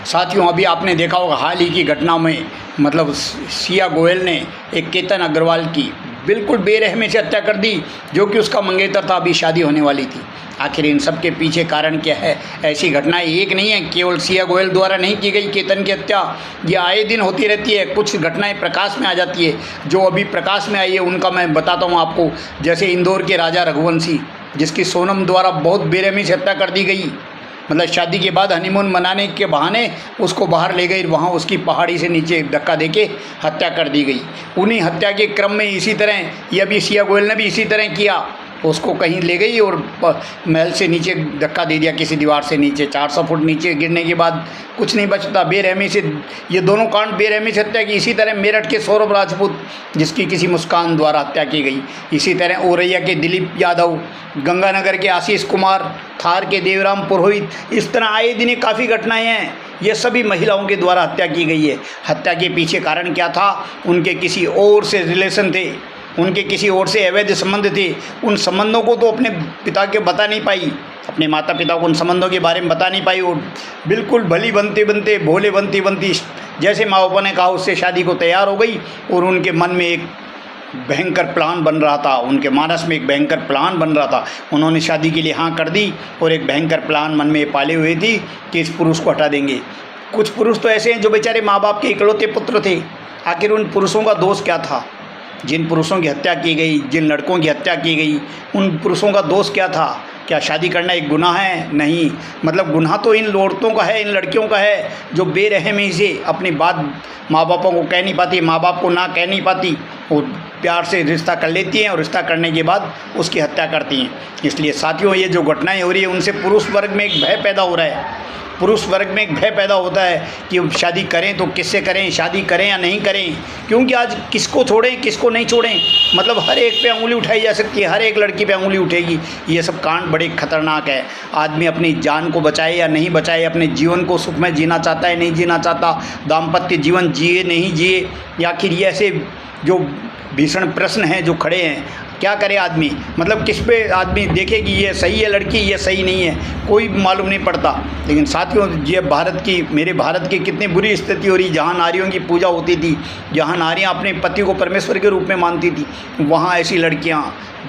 साथियों, अभी आपने देखा होगा हाल ही की घटना में मतलब सिया गोयल ने एक केतन अग्रवाल की बिल्कुल बेरहमी से हत्या कर दी, जो कि उसका मंगेतर था, अभी शादी होने वाली थी। आखिर इन सब के पीछे कारण क्या है? ऐसी घटनाएं एक नहीं है, केवल सिया गोयल द्वारा नहीं की गई केतन की हत्या, ये आए दिन होती रहती है। कुछ घटनाएं प्रकाश में आ जाती है, जो अभी प्रकाश में आई है उनका मैं बताता हूँ आपको। जैसे इंदौर के राजा रघुवंशी, जिसकी सोनम द्वारा बहुत बेरहमी से हत्या कर दी गई। मतलब शादी के बाद हनीमून मनाने के बहाने उसको बाहर ले गई, वहाँ उसकी पहाड़ी से नीचे धक्का देके हत्या कर दी गई। उन्हीं हत्या के क्रम में इसी तरह ये अभी सिया गोयल ने भी इसी तरह किया, उसको कहीं ले गई और महल से नीचे धक्का दे दिया, किसी दीवार से नीचे 400 फुट नीचे गिरने के बाद कुछ नहीं बचता। बेरहमी से ये दोनों कांड बेरहमी से हत्या की। इसी तरह मेरठ के सौरभ राजपूत, जिसकी किसी मुस्कान द्वारा हत्या की गई। इसी तरह औरैया के दिलीप यादव, गंगानगर के आशीष कुमार, थार के देवराम पुरोहित, इस तरह आए दिन काफ़ी घटनाएं हैं। ये सभी महिलाओं के द्वारा हत्या की गई है। हत्या के पीछे कारण क्या था? उनके किसी और से रिलेशन थे, उनके किसी और से अवैध संबंध थे। उन संबंधों को तो अपने पिता के बता नहीं पाई, अपने माता पिता को उन संबंधों के बारे में बता नहीं पाई, और बिल्कुल भली बनते बनते भोले बनती बनती जैसे माँ बापा ने कहा उससे शादी को तैयार हो गई। और उनके मन में एक भयंकर प्लान बन रहा था, उनके मानस में एक भयंकर प्लान बन रहा था। उन्होंने शादी के लिए हाँ कर दी और एक भयंकर प्लान मन में पाले हुए थी कि इस पुरुष को हटा देंगे। कुछ पुरुष तो ऐसे हैं जो बेचारे माँ बाप के इकलौते पुत्र थे। आखिर उन पुरुषों का दोष क्या था? जिन पुरुषों की हत्या की गई, जिन लड़कों की हत्या की गई, उन पुरुषों का दोष क्या था? क्या शादी करना एक गुनाह है? नहीं, मतलब गुनाह तो इन औरतों का है, इन लड़कियों का है, जो बेरहमी से अपनी बात माँ बापों को कह नहीं पाती, माँ बाप को ना कह नहीं पाती, वो प्यार से रिश्ता कर लेती हैं और रिश्ता करने के बाद उसकी हत्या करती हैं। इसलिए साथियों, ये जो घटनाएं हो रही है उनसे पुरुष वर्ग में एक भय पैदा हो रहा है। पुरुष वर्ग में एक भय पैदा होता है कि शादी करें तो किससे करें, शादी करें या नहीं करें, क्योंकि आज किसको छोड़ें किसको नहीं छोड़ें, मतलब हर एक पे उंगली उठाई जा सकती है, हर एक लड़की पे उंगली उठेगी। ये सब कांड बड़े खतरनाक है। आदमी अपनी जान को बचाए या नहीं बचाए, अपने जीवन को सुख में जीना चाहता है नहीं जीना चाहता, दाम्पत्य जीवन जिए नहीं जिए, या आखिर ये ऐसे जो भीषण प्रश्न हैं जो खड़े हैं। क्या करे आदमी, मतलब किस पे आदमी देखे कि ये सही है लड़की, ये सही नहीं है, कोई मालूम नहीं पड़ता। लेकिन साथियों, ये भारत की, मेरे भारत की कितनी बुरी स्थिति हो रही। जहाँ नारियों की पूजा होती थी, जहाँ नारियाँ अपने पति को परमेश्वर के रूप में मानती थी, वहाँ ऐसी लड़कियाँ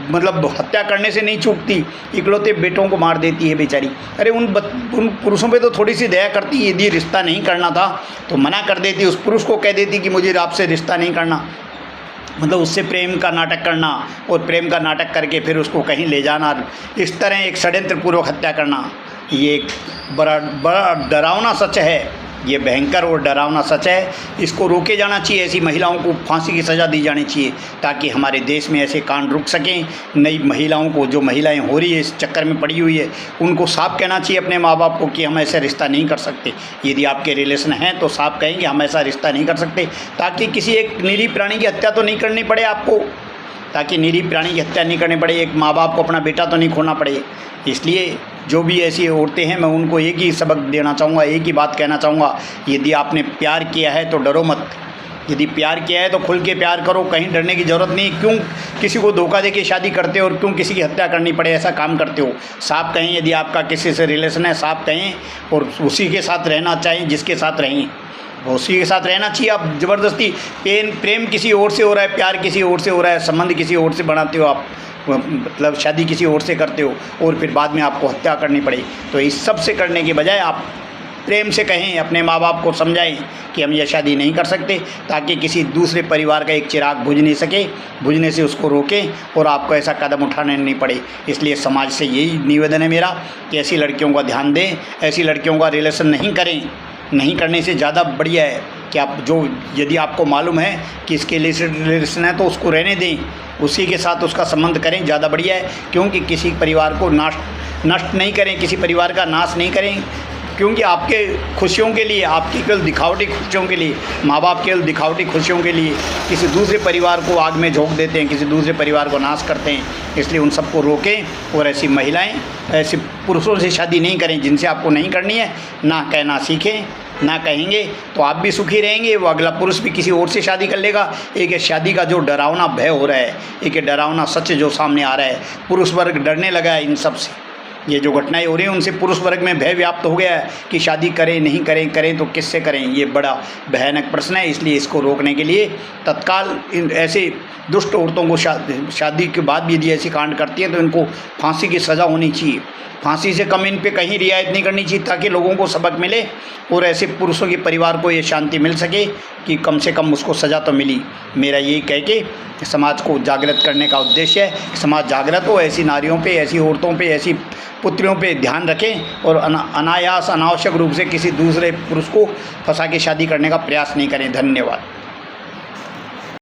मतलब हत्या करने से नहीं चूकती, इकलौते बेटों को मार देती है बेचारी। अरे उन पुरुषों पे तो थोड़ी सी दया करती, यदि रिश्ता नहीं करना था तो मना कर देती, उस पुरुष को कह देती कि मुझे आपसे रिश्ता नहीं करना, मतलब उससे प्रेम का नाटक करना और प्रेम का नाटक करके फिर उसको कहीं ले जाना, इस तरह एक षड्यंत्र पूर्वक हत्या करना, ये एक बड़ा डरावना सच है। ये भयंकर और डरावना सच है। इसको रोके जाना चाहिए। ऐसी महिलाओं को फांसी की सज़ा दी जानी चाहिए, ताकि हमारे देश में ऐसे कांड रुक सकें। नई महिलाओं को, जो महिलाएं हो रही है इस चक्कर में पड़ी हुई है, उनको साफ कहना चाहिए अपने माँ बाप को कि हम ऐसा रिश्ता नहीं कर सकते। यदि आपके रिलेशन हैं तो साफ कहेंगे हम ऐसा रिश्ता नहीं कर सकते, ताकि किसी एक निरीह प्राणी की हत्या तो नहीं करनी पड़े आपको, ताकि निरीह प्राणी की हत्या नहीं करनी पड़े, एक माँ बाप को अपना बेटा तो नहीं खोना पड़े। इसलिए जो भी ऐसी औरतें हैं, मैं उनको एक ही सबक देना चाहूँगा, एक ही बात कहना चाहूँगा, यदि आपने प्यार किया है तो डरो मत। यदि प्यार किया है तो खुल के प्यार करो, कहीं डरने की ज़रूरत नहीं। क्यों किसी को धोखा दे के शादी करते हो और क्यों किसी की हत्या करनी पड़े, ऐसा काम करते हो? साफ कहें, यदि आपका किसी से रिलेशन है साफ कहें, और उसी के साथ रहना चाहिए जिसके साथ रहें, उसी के साथ रहना चाहिए। आप ज़बरदस्ती प्रेम किसी और से हो रहा है, प्यार किसी और से हो रहा है, संबंध किसी और से बनाते हो आप, मतलब शादी किसी और से करते हो और फिर बाद में आपको हत्या करनी पड़े, तो इस सब से करने के बजाय आप प्रेम से कहें, अपने माँ बाप को समझाएं कि हम यह शादी नहीं कर सकते, ताकि किसी दूसरे परिवार का एक चिराग बुझ नहीं सके, बुझने से उसको रोकें और आपको ऐसा कदम उठाने नहीं पड़े। इसलिए समाज से यही निवेदन है मेरा कि ऐसी लड़कियों का ध्यान दें, ऐसी लड़कियों का रिलेशन नहीं करें। नहीं करने से ज़्यादा बढ़िया है कि आप जो, यदि आपको मालूम है कि इसके रिलेशन है तो उसको रहने दें, उसी के साथ उसका संबंध करें, ज़्यादा बढ़िया है। क्योंकि किसी परिवार को नष्ट नहीं करें, किसी परिवार का नाश नहीं करें, क्योंकि आपके खुशियों के लिए, आपकी केवल दिखावटी खुशियों के लिए, माँ बाप केवल दिखावटी खुशियों के लिए किसी दूसरे परिवार को आग में झोंक देते हैं, किसी दूसरे परिवार को नाश करते हैं। इसलिए उन सबको रोकें और ऐसी महिलाएं, ऐसे पुरुषों से शादी नहीं करें जिनसे आपको नहीं करनी है। ना कहना सीखें, ना कहेंगे तो आप भी सुखी रहेंगे, वो अगला पुरुष भी किसी और से शादी कर लेगा। एक शादी का जो डरावना भय हो रहा है, एक डरावना सच जो सामने आ रहा है, पुरुष वर्ग डरने लगा है इन सब से। ये जो घटनाएं हो रही हैं उनसे पुरुष वर्ग में भय व्याप्त हो गया है कि शादी करें नहीं करें, करें तो किससे करें, ये बड़ा भयानक प्रश्न है। इसलिए इसको रोकने के लिए तत्काल ऐसे दुष्ट औरतों को शादी के बाद भी यदि ऐसी कांड करती हैं तो इनको फांसी की सज़ा होनी चाहिए। फांसी से कम इन पे कहीं रियायत नहीं करनी चाहिए, ताकि लोगों को सबक मिले और ऐसे पुरुषों के परिवार को ये शांति मिल सके कि कम से कम उसको सज़ा तो मिली। मेरा यही कह के समाज को जागृत करने का उद्देश्य है। समाज जागृत हो, ऐसी नारियों पे, ऐसी औरतों पे, ऐसी पुत्रियों पे ध्यान रखें और अनायास अनावश्यक रूप से किसी दूसरे पुरुष को फंसा के शादी करने का प्रयास नहीं करें। धन्यवाद।